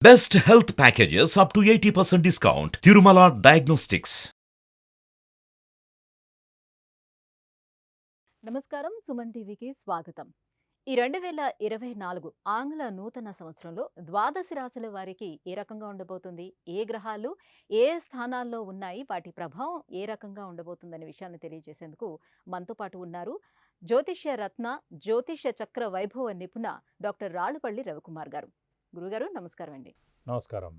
Best health packages up to 80% discount. Tirumala Diagnostics. నమస్కారం. సుమన్ టీవీకి స్వాగతం. ఈ 2024 ఆంగ్ల నూతన సంవత్సరంలో ద్వాదశ రాశుల వారికి ఏ రకంగా ఉండబోతుంది, ఏ గ్రహాలు ఏ స్థానాల్లో ఉన్నాయి, వాటి ప్రభావం ఏ రకంగా ఉండబోతుందనే విషయాన్ని తెలియజేసేందుకు మనతో పాటు ఉన్నారు జ్యోతిష్య రత్న, జ్యోతిష్య చక్ర వైభవ నిపుణ డాక్టర్ రాళ్ళపల్లి రవికుమార్ గారు. గురుగారు నమస్కారం అండి. నమస్కారం.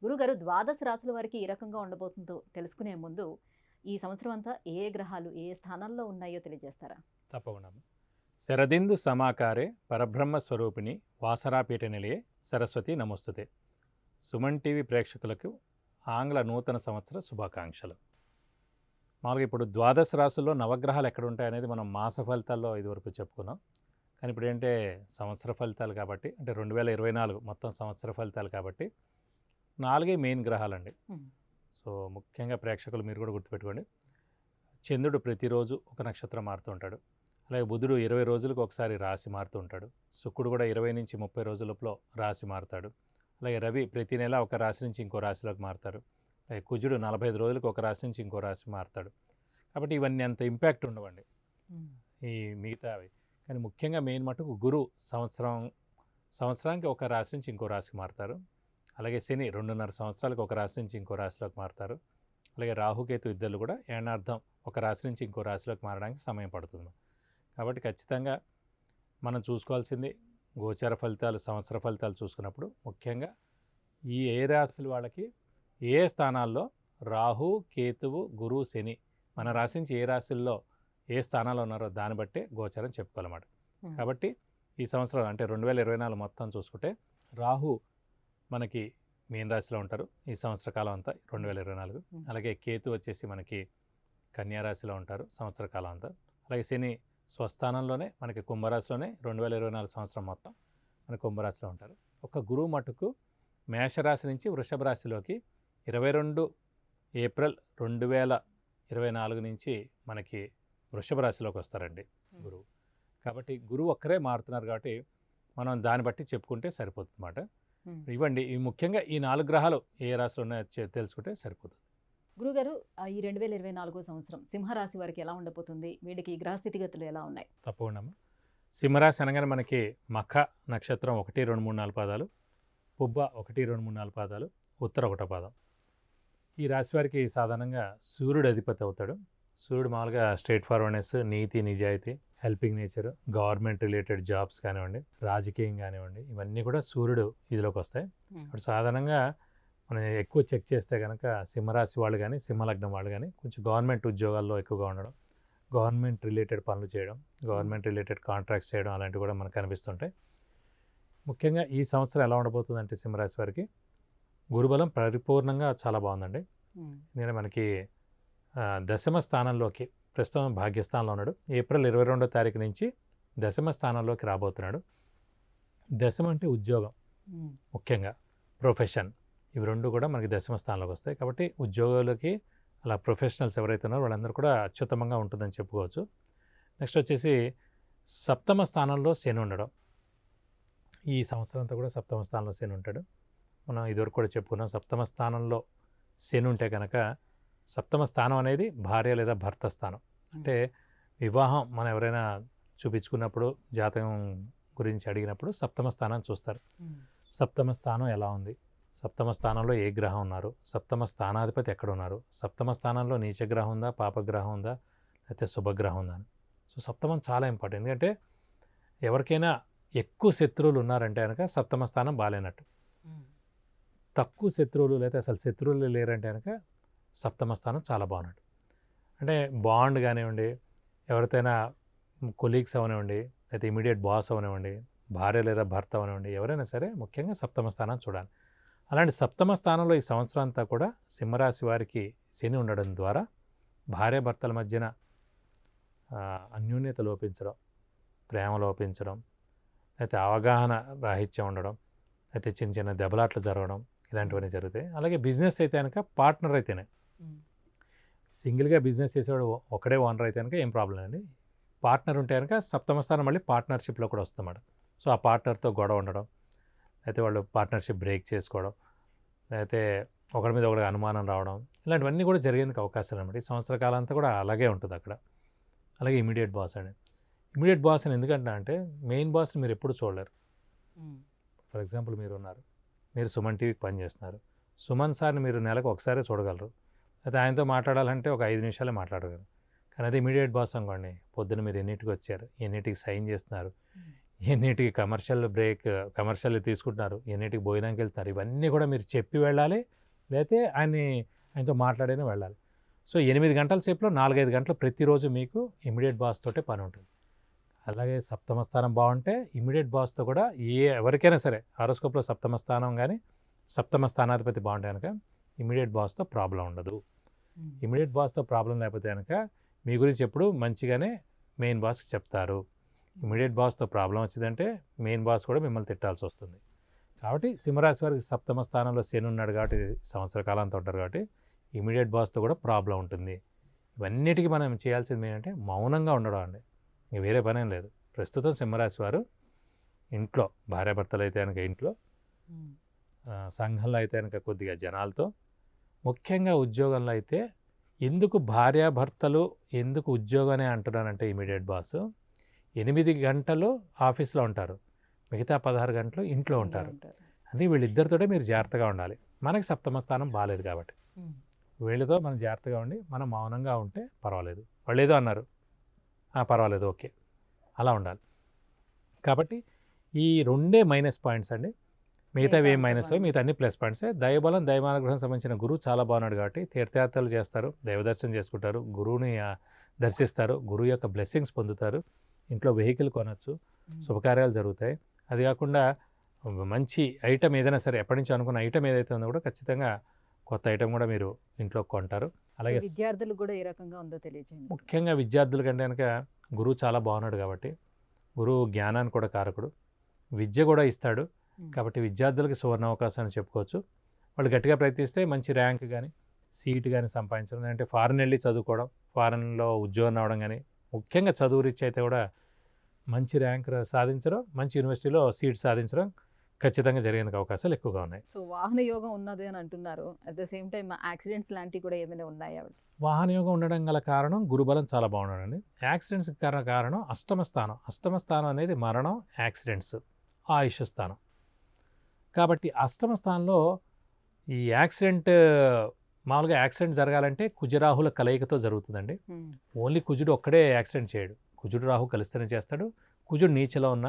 గురుగారు, ద్వాదశ రాశుల వారికి ఏ రకంగా ఉండబోతుందో తెలుసుకునే ముందు ఈ సంవత్సరం అంతా ఏ గ్రహాలు ఏ స్థానాల్లో ఉన్నాయో తెలియజేస్తారా? తప్పకుండా. శరదిందు సమాకారే పరబ్రహ్మ స్వరూపిణి వాసరాపీఠ నిలయే సరస్వతి నమోస్తుతే. సుమన్ టీవీ ప్రేక్షకులకు ఆంగ్ల నూతన సంవత్సర శుభాకాంక్షలు. మామూలుగా ఇప్పుడు ద్వాదశ రాశుల్లో నవగ్రహాలు ఎక్కడ ఉంటాయనేది మనం మాస ఫలితాల్లో ఇదివరకు చెప్పుకున్నాం. కానీ ఇప్పుడు ఏంటంటే సంవత్సర ఫలితాలు కాబట్టి, అంటే 2024 మొత్తం సంవత్సర ఫలితాలు కాబట్టి 4 మెయిన్ గ్రహాలండి. సో ముఖ్యంగా ప్రేక్షకులు మీరు కూడా గుర్తుపెట్టుకోండి, చంద్రుడు ప్రతిరోజు ఒక నక్షత్రం మారుతూ ఉంటాడు. అలాగే బుధుడు 20 రోజులకు ఒకసారి రాశి మారుతూ ఉంటాడు. శుక్రుడు కూడా 20 నుంచి 30 రోజుల లోపల రాశి మారుతాడు. అలాగే రవి ప్రతి నెల ఒక రాశి నుంచి ఇంకో రాశిలోకి మారుతాడు. అలాగే కుజుడు 45 రోజులకు ఒక రాశి నుంచి ఇంకో రాశి మారుతాడు. కాబట్టి ఇవన్నీ అంత ఇంపాక్ట్ ఉండవండి ఈ మిగతావి. కానీ ముఖ్యంగా మెయిన్ మటుకు గురు సంవత్సరానికి ఒక రాశి నుంచి ఇంకో రాశికి మారుతారు. అలాగే శని 2.5 సంవత్సరాలకు ఒక రాశి నుంచి ఇంకో రాశిలోకి మారుతారు. అలాగే రాహుకేతు ఇద్దరు కూడా ఏనార్థం ఒక రాశి నుంచి ఇంకో రాశిలోకి మారడానికి సమయం పడుతుంది. కాబట్టి ఖచ్చితంగా మనం చూసుకోవాల్సింది గోచార ఫలితాలు, సంవత్సర ఫలితాలు చూసుకున్నప్పుడు ముఖ్యంగా ఈ ఏ రాశుల వాళ్ళకి ఏ స్థానాల్లో రాహు, కేతువు, గురు, శని మన రాశి నుంచి ఏ రాశుల్లో ఏ స్థానాల్లో ఉన్నారో దాన్ని బట్టే గోచారం చెప్పుకోవాలన్నమాట. కాబట్టి ఈ సంవత్సరం అంటే 2024 మొత్తం చూసుకుంటే రాహు మనకి మీన రాశిలో ఉంటారు ఈ సంవత్సర కాలం అంతా 2024. అలాగే కేతు వచ్చేసి మనకి కన్యా రాశిలో ఉంటారు సంవత్సర కాలం అంతా. అలాగే శని స్వస్థానంలోనే మనకి కుంభరాశిలోనే 2024 సంవత్సరం మొత్తం మన కుంభరాశిలో ఉంటారు. ఒక గురువు మటుకు మేషరాశి నుంచి వృషభ రాశిలోకి 22 ఏప్రిల్ 2024 నుంచి మనకి వృషభ రాశిలోకి వస్తారండి గురువు. కాబట్టి గురువు ఒక్కరే మారుతున్నారు కాబట్టి మనం దాన్ని బట్టి చెప్పుకుంటే సరిపోతుంది అన్నమాట. ఇవ్వండి ఈ ముఖ్యంగా ఈ 4 గ్రహాలు ఏ రాశిలో ఉన్నాయో తెలుసుకుంటే సరిపోతుంది. గురుగారు, ఈ 2024 సంవత్సరం సింహరాశి వారికి ఎలా ఉండబోతుంది? వీడికి గ్రహస్థితిగతులు ఎలా ఉన్నాయి? తప్పకుండా. సింహరాశి అనగానే మనకి మఖ నక్షత్రం 1, 2, 3, 4 పాదాలు, పుబ్బ 1, 2, 3, 4 పాదాలు, ఉత్తర 1 పాదం. ఈ రాశి వారికి సాధారణంగా సూర్యుడు అధిపతి అవుతాడు. సూర్యుడు మామూలుగా స్ట్రైట్ ఫార్వర్డ్నెస్, నీతి, నిజాయితీ, helping nature, government related jobs కానివ్వండి, రాజకీయం కానివ్వండి, ఇవన్నీ కూడా సూర్యుడు ఇదిలోకి వస్తాయి. ఇప్పుడు సాధారణంగా మనం ఎక్కువ చెక్ చేస్తే కనుక సింహరాశి వాళ్ళు కానీ సింహలగ్నం వాళ్ళు కానీ కొంచెం గవర్నమెంట్ ఉద్యోగాల్లో ఎక్కువగా ఉండడం, గవర్నమెంట్ రిలేటెడ్ పనులు చేయడం, గవర్నమెంట్ రిలేటెడ్ కాంట్రాక్ట్స్ చేయడం అలాంటివి కూడా మనకు కనిపిస్తుంటాయి. ముఖ్యంగా ఈ సంవత్సరం ఎలా ఉండబోతుందంటే సింహరాశి వారికి గురుబలం పరిపూర్ణంగా చాలా బాగుందండి. ఎందుకంటే మనకి దశమ స్థానంలోకి ప్రస్తుతం భాగ్యస్థానంలో ఉన్నాడు. ఏప్రిల్ 22వ తారీఖు నుంచి దశమ స్థానంలోకి రాబోతున్నాడు. దశమ అంటే ఉద్యోగం, ముఖ్యంగా ప్రొఫెషన్, ఇవి రెండు కూడా మనకి దశమ స్థానంలోకి వస్తాయి. కాబట్టి ఉద్యోగాలకి అలా ప్రొఫెషనల్స్ ఎవరైతే ఉన్నారో వాళ్ళందరూ కూడా అత్యుత్తమంగా ఉంటుందని చెప్పుకోవచ్చు. నెక్స్ట్ వచ్చేసి సప్తమ స్థానంలో శని ఉండడం. ఈ సంవత్సరం అంతా కూడా సప్తమ స్థానంలో శని ఉంటాడు. మనం ఇదివరకు కూడా చెప్పుకున్నాం, సప్తమ స్థానంలో శని ఉంటే కనుక సప్తమ స్థానం అనేది భార్య లేదా భర్త స్థానం. అంటే వివాహం మనం ఎవరైనా చూపించుకున్నప్పుడు జాతకం గురించి అడిగినప్పుడు సప్తమ స్థానాన్ని చూస్తారు. సప్తమ స్థానం ఎలా ఉంది, సప్తమ స్థానంలో ఏ గ్రహం ఉన్నారు, సప్తమ స్థానాధిపతి ఎక్కడ ఉన్నారు, సప్తమ స్థానంలో నీచగ్రహం ఉందా, పాపగ్రహం ఉందా, లేకపోతే శుభగ్రహం ఉందా అని. సో సప్తమం చాలా ఇంపార్టెంట్. ఎందుకంటే ఎవరికైనా ఎక్కువ శత్రువులు ఉన్నారంటే కనుక సప్తమ స్థానం బాగాలేనట్టు. తక్కువ శత్రువులు లేదా అసలు శత్రువులు లేరంటే కనుక సప్తమ స్థానం చాలా బాగున్నట్టు. అంటే బాండ్ కానివ్వండి, ఎవరితోనైనా కొలీగ్స్ అవనివ్వండి, లేకపోతే ఇమీడియట్ బాస్ అవనివ్వండి, భార్య లేదా భర్త అవనివ్వండి, ఎవరైనా సరే ముఖ్యంగా సప్తమ స్థానం చూడాలి. అలాంటి సప్తమ స్థానంలో ఈ సంవత్సరం అంతా కూడా సింహరాశి వారికి శని ఉండడం ద్వారా భార్యాభర్తల మధ్యన అన్యోన్యత లోపించడం, ప్రేమ లోపించడం, అయితే అవగాహన రాహిత్యం ఉండడం, అయితే చిన్న చిన్న దెబ్బలాట్లు జరగడం, ఇలాంటివన్నీ జరుగుతాయి. అలాగే బిజినెస్ అయితే కనుక పార్ట్నర్ అయితేనే, సింగిల్గా బిజినెస్ చేసేవాడు ఒకడే ఓనర్ అయితే కనుక ఏం ప్రాబ్లం అండి. పార్ట్నర్ ఉంటే కనుక సప్తమ స్థానం మళ్ళీ పార్ట్నర్షిప్లో కూడా వస్తుందన్నమాట. సో ఆ పార్ట్నర్తో గొడవ ఉండడం, అయితే వాళ్ళు పార్ట్నర్షిప్ బ్రేక్ చేసుకోవడం, లేకపోతే ఒకరి మీద ఒకరికి అనుమానం రావడం, ఇలాంటివన్నీ కూడా జరిగేందుకు అవకాశాలు అనమాట. ఈ సంవత్సర కాలం అంతా కూడా అలాగే ఉంటుంది అక్కడ. అలాగే ఇమీడియట్ బాస్ అండి. ఇమీడియట్ బాస్ అని ఎందుకంటే అంటే మెయిన్ బాస్ని మీరు ఎప్పుడు చూడలేరు. ఫర్ ఎగ్జాంపుల్ మీరు ఉన్నారు, మీరు సుమన్ టీవీకి పనిచేస్తున్నారు. సుమన్ సార్ని మీరు నెలకు ఒకసారి చూడగలరు, అయితే ఆయనతో మాట్లాడాలంటే ఒక 5 నిమిషాలే మాట్లాడగలరు. కానీ అదే ఇమీడియట్ బాస్ అనుకోండి, పొద్దున్న మీరు ఎన్నిటికి వచ్చారు, ఎన్నిటికి సైన్ చేస్తున్నారు, ఎన్నిటికి కమర్షియల్ తీసుకుంటున్నారు, ఎన్నిటికి భోజనానికి వెళ్తున్నారు, ఇవన్నీ కూడా మీరు చెప్పి వెళ్ళాలి, లేకపోతే ఆయనతో మాట్లాడైనా వెళ్ళాలి. సో 8 గంటల సేపులో 4-5 గంటలు ప్రతిరోజు మీకు ఇమీడియట్ బాస్ తోటే పని ఉంటుంది. అలాగే సప్తమ స్థానం బాగుంటే ఇమీడియట్ బాస్తో కూడా ఎవరికైనా సరే హారోస్కోప్లో సప్తమ స్థానం కానీ సప్తమ స్థానాధిపతి బాగుంటే కనుక ఇమీడియట్ బాస్తో ప్రాబ్లం ఉండదు. ఇమీడియట్ బాస్తో ప్రాబ్లం లేకపోతే కనుక మీ గురించి ఎప్పుడు మంచిగానే మెయిన్ బాస్కి చెప్తారు. ఇమీడియట్ బాస్తో ప్రాబ్లం వచ్చిందంటే మెయిన్ బాస్ కూడా మిమ్మల్ని తిట్టాల్సి వస్తుంది. కాబట్టి సింహరాశి వారికి సప్తమ స్థానంలో శని ఉన్నాడు కాబట్టి సంవత్సర కాలంతో ఉంటారు కాబట్టి ఇమీడియట్ బాస్తో కూడా ప్రాబ్లం ఉంటుంది. ఇవన్నిటికీ మనం చేయాల్సింది ఏంటంటే మౌనంగా ఉండడం అండి, ఇంక వేరే పని ఏం లేదు. ప్రస్తుతం సింహరాశి వారు ఇంట్లో భార్యాభర్తలు అయితే కనుక ఇంట్లో, సంఘంలో అయితే కనుక కొద్దిగా జనాలతో, ముఖ్యంగా ఉద్యోగంలో అయితే ఎందుకు భార్యాభర్తలు ఎందుకు ఉద్యోగానే అంటున్నానంటే ఇమీడియట్ బాస్ 8 గంటలు ఆఫీస్లో ఉంటారు, మిగతా 16 గంటలు ఇంట్లో ఉంటారు. అది వీళ్ళిద్దరితోటే మీరు జాగ్రత్తగా ఉండాలి. మనకి సప్తమ స్థానం బాగాలేదు కాబట్టి వీళ్ళతో మనం జాగ్రత్తగా ఉండి మనం మౌనంగా ఉంటే పర్వాలేదు. వాళ్ళు ఏదో అన్నారు, పర్వాలేదు, ఓకే, అలా ఉండాలి. కాబట్టి ఈ 2 మైనస్ పాయింట్స్ అండి, మిగతావి ఏం మైనస్, మిగతా అన్ని ప్లస్ పాయింట్సే. దైవబలం దైవానుగ్రహం సంబంధించిన గురువు చాలా బాగున్నాడు కాబట్టి తీర్థయాత్రలు చేస్తారు, దైవదర్శనం చేసుకుంటారు, గురువుని దర్శిస్తారు, గురువు యొక్క బ్లెస్సింగ్స్ పొందుతారు, ఇంట్లో వెహికల్ కొనవచ్చు, శుభకార్యాలు జరుగుతాయి. అది కాకుండా మంచి ఐటమ్ ఏదైనా సరే, ఎప్పటి నుంచి అనుకున్న ఐటమ్ ఏదైతే ఉందో కూడా ఖచ్చితంగా కొత్త ఐటమ్ కూడా మీరు ఇంట్లో కొంటారు. అలాగే విద్యార్థులు కూడా ఏ రకంగా ఉందో తెలియజేయండి. ముఖ్యంగా విద్యార్థుల కంటే కనుక గురువు చాలా బాగున్నాడు కాబట్టి గురువు జ్ఞానాన్ని కూడా కారకుడు, విద్య కూడా ఇస్తాడు కాబట్టి విద్యార్థులకి సువర్ణ అవకాశాన్ని చెప్పుకోవచ్చు. వాళ్ళు గట్టిగా ప్రయత్నిస్తే మంచి ర్యాంక్ కానీ సీట్ కానీ సంపాదించడం, అంటే ఫారెన్ వెళ్ళి చదువుకోవడం, ఫారెన్లో ఉద్యోగం రావడం కానీ, ముఖ్యంగా చదువు రీత్యా అయితే కూడా మంచి ర్యాంక్ సాధించడం, మంచి యూనివర్సిటీలో సీట్ సాధించడం ఖచ్చితంగా జరిగేందుకు అవకాశాలు ఎక్కువగా ఉన్నాయి. సో వాహన యోగం ఉన్నది అని అంటున్నారు. At the same time accidents లాంటివి కూడా ఏమైనా ఉన్నాయా? వాహన యోగం ఉండడం గల కారణం గురుబలం చాలా బాగున్నాడండి. యాక్సిడెంట్స్ కారణం అష్టమ స్థానం. అష్టమ స్థానం అనేది మరణం, యాక్సిడెంట్స్, ఆయుష్ స్థానం. కాబట్టి అష్టమ స్థానంలో ఈ మామూలుగా యాక్సిడెంట్ జరగాలంటే కుజరాహుల కలయికతో జరుగుతుందండి. ఓన్లీ కుజుడు ఒక్కడే యాక్సిడెంట్ చేయడు, కుజుడు రాహు కలిస్తేనే చేస్తాడు. కుజుడు నీచలో ఉన్న,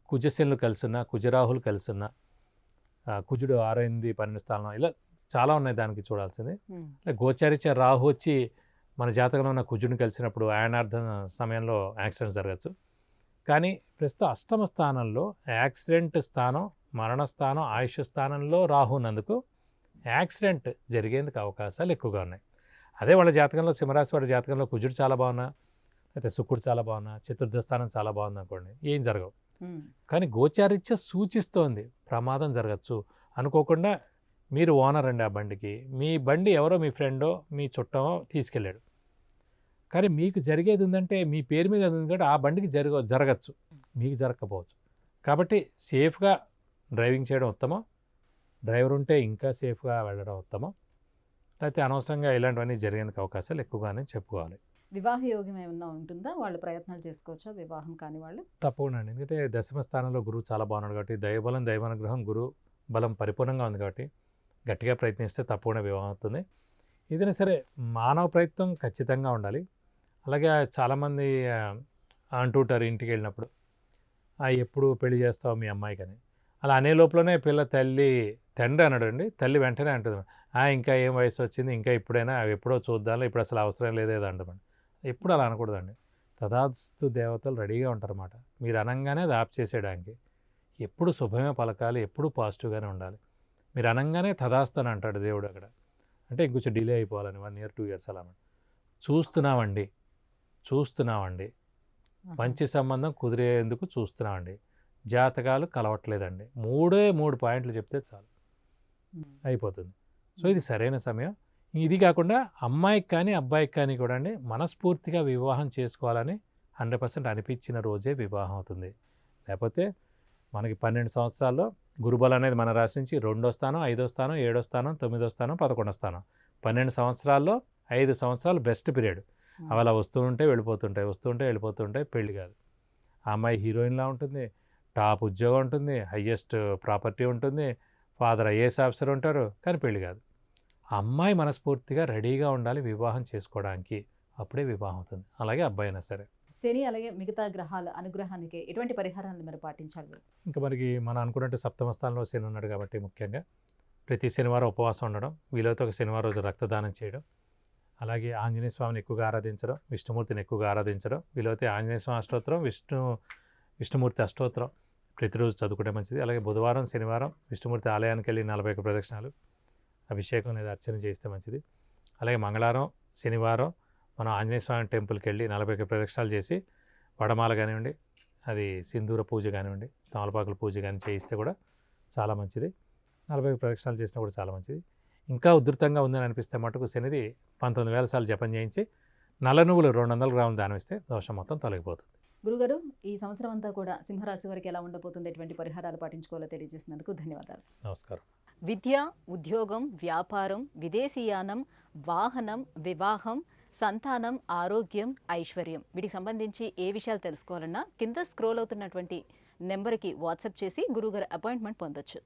కుజశనులు కలిసి ఉన్న, కుజరాహులు కలిసి ఉన్న, కుజుడు 6, 8, 12 స్థానం, ఇలా చాలా ఉన్నాయి దానికి చూడాల్సింది. గోచారిత్య రాహు వచ్చి మన జాతకంలో ఉన్న కుజుడిని కలిసినప్పుడు అయనార్థం సమయంలో యాక్సిడెంట్ జరగచ్చు. కానీ ప్రస్తుతం అష్టమ స్థానంలో యాక్సిడెంట్ స్థానం, మరణ స్థానం, ఆయుష్ స్థానంలో రాహు ఉన్నందుకు యాక్సిడెంట్ జరిగేందుకు అవకాశాలు ఎక్కువగా ఉన్నాయి. అదే వాళ్ళ జాతకంలో, సింహరాశి వాడి జాతకంలో కుజుడు చాలా బాగున్నా, అయితే శుక్రుడు చాలా బాగున్నా, చతుర్థ స్థానం చాలా బాగుంది అనుకోండి, ఏం జరగవు. కానీ గోచారిత్య సూచిస్తోంది ప్రమాదం జరగచ్చు. అనుకోకుండా మీరు ఓనర్ అండి, ఆ బండికి మీ బండి ఎవరో మీ ఫ్రెండో మీ చుట్టమో తీసుకెళ్ళాడు, కానీ మీకు జరిగేది ఉందంటే మీ పేరు మీద ఉంది కాబట్టి ఆ బండికి జరగచ్చు, మీకు జరగకపోవచ్చు. కాబట్టి సేఫ్గా డ్రైవింగ్ చేయడం ఉత్తమం, డ్రైవర్ ఉంటే ఇంకా సేఫ్గా వెళ్ళడం ఉత్తమం. అయితే అనవసరంగా ఇలాంటివన్నీ జరిగేందుకు అవకాశాలు ఎక్కువగానే చెప్పుకోవాలి. వివాహ యోగం ఏమన్నా ఉంటుందా? వాళ్ళు ప్రయత్నాలు చేసుకోవచ్చా వివాహం కాని వాళ్ళు? తప్పకుండా అండి, ఎందుకంటే దశమ స్థానంలో గురువు చాలా బాగున్నాడు కాబట్టి దైవబలం దైవానుగ్రహం గురు బలం పరిపూర్ణంగా ఉంది కాబట్టి గట్టిగా ప్రయత్నిస్తే తప్పకుండా వివాహం అవుతుంది. ఏదైనా సరే మానవ ప్రయత్నం ఖచ్చితంగా ఉండాలి. అలాగే చాలామంది అంటుంటారు ఇంటికి వెళ్ళినప్పుడు, ఎప్పుడు పెళ్లి చేస్తావు మీ అమ్మాయికి అని. అలా అనే లోపలనే తండ్రి అన్నాడు అండి, తల్లి వెంటనే అంటుంది, ఇంకా ఏం వయసు వచ్చింది, ఇంకా ఇప్పుడైనా ఎప్పుడో చూద్దాం, ఇప్పుడు అసలు అవసరం లేదేదో అంటామండి. ఎప్పుడు అలా అనకూడదండి. తదాస్తు దేవతలు రెడీగా ఉంటారన్నమాట, మీరు అనగానే అది ఆప్ చేసేయడానికి. ఎప్పుడు శుభమే పలకాలి, ఎప్పుడు పాజిటివ్గానే ఉండాలి. మీరు అనగానే తదాస్తు అని అంటాడు దేవుడు అక్కడ, అంటే ఇంకొంచెం డిలే అయిపోవాలని 1 year 2 years అలా. చూస్తున్నామండి, మంచి సంబంధం కుదిరేందుకు చూస్తున్నామండి, జాతకాలు కలవట్లేదండి, 3 పాయింట్లు చెప్తే చాలు అయిపోతుంది. సో ఇది సరైన సమయం. ఇది కాకుండా అమ్మాయికి కానీ అబ్బాయికి కానీ కూడా అండి మనస్ఫూర్తిగా వివాహం చేసుకోవాలని 100% అనిపించిన రోజే వివాహం అవుతుంది. లేకపోతే మనకి 12 సంవత్సరాల్లో గురుబలం అనేది మన రాశి నుంచి 2వ స్థానం, 5వ స్థానం, 7వ స్థానం, 9వ స్థానం, 11వ స్థానం. 12 సంవత్సరాల్లో 5 సంవత్సరాలు బెస్ట్ పీరియడ్. అవి అలా వస్తూ ఉంటాయి, వెళ్ళిపోతుంటాయి, పెళ్లి కాదు. ఆ అమ్మాయి హీరోయిన్లా ఉంటుంది, టాప్ ఉద్యోగం ఉంటుంది, హయ్యెస్ట్ ప్రాపర్టీ ఉంటుంది, ఫాదర్ ఐఏఎస్ ఆఫీసర్ ఉంటారు, కానీ పెళ్లి కాదు. ఆ అమ్మాయి మనస్ఫూర్తిగా రెడీగా ఉండాలి వివాహం చేసుకోవడానికి, అప్పుడే వివాహం అవుతుంది. అలాగే అబ్బాయి అయినా సరే. శని అలాగే మిగతా గ్రహాల అనుగ్రహానికి ఎటువంటి పరిహారాలను మీరు పాటించాలి? ఇంకా మనకి మనం అనుకున్నట్టు 7వ స్థానంలో శని ఉన్నాడు కాబట్టి ముఖ్యంగా ప్రతి శనివారం ఉపవాసం ఉండడం, వీలైతే ఒక శనివారం రోజు రక్తదానం చేయడం, అలాగే ఆంజనేయ స్వామిని ఎక్కువగా ఆరాధించడం, విష్ణుమూర్తిని ఎక్కువగా ఆరాధించడం, వీలైతే ఆంజనేయ స్వామి అష్టోత్తరం, విష్ణుమూర్తి అష్టోత్తరం ప్రతిరోజు చదువుకుంటే మంచిది. అలాగే బుధవారం, శనివారం విష్ణుమూర్తి ఆలయానికి వెళ్ళి 41 ప్రదక్షిణాలు అభిషేకం లేదా అర్చన చేస్తే మంచిది. అలాగే మంగళవారం, శనివారం మనం ఆంజనేయ స్వామి టెంపుల్కి వెళ్ళి 41 ప్రదక్షిణాలు చేసి వడమాల కానివ్వండి, అది సింధూర పూజ కానివ్వండి, తమలపాకుల పూజ కానీ చేయిస్తే కూడా చాలా మంచిది. 41 ప్రదక్షిణాలు చేసినా కూడా చాలా మంచిది. ఇంకా ఉధృతంగా ఉందని అనిపిస్తే మటుకు శనిది 19,000 సార్లు జపం చేయించి నల్ల నువ్వులు 200 గ్రాములు దానం ఇస్తే దోషం మొత్తం తొలగిపోతుంది. గురుగారు, ఈ సంవత్సరం అంతా కూడా సింహరాశి వారికి ఎలా ఉండబోతుంది, ఎటువంటి పరిహారాలు పాటించుకోవాలో తెలియజేసినందుకు ధన్యవాదాలు. నమస్కారం. విద్య, ఉద్యోగం, వ్యాపారం, విదేశీయానం, వాహనం, వివాహం, సంతానం, ఆరోగ్యం, ఐశ్వర్యం వీటికి సంబంధించి ఏ విషయాలు తెలుసుకోవాలన్నా కింద స్క్రోల్ అవుతున్నటువంటి నెంబర్కి వాట్సాప్ చేసి గురువుగారి అపాయింట్మెంట్ పొందొచ్చు.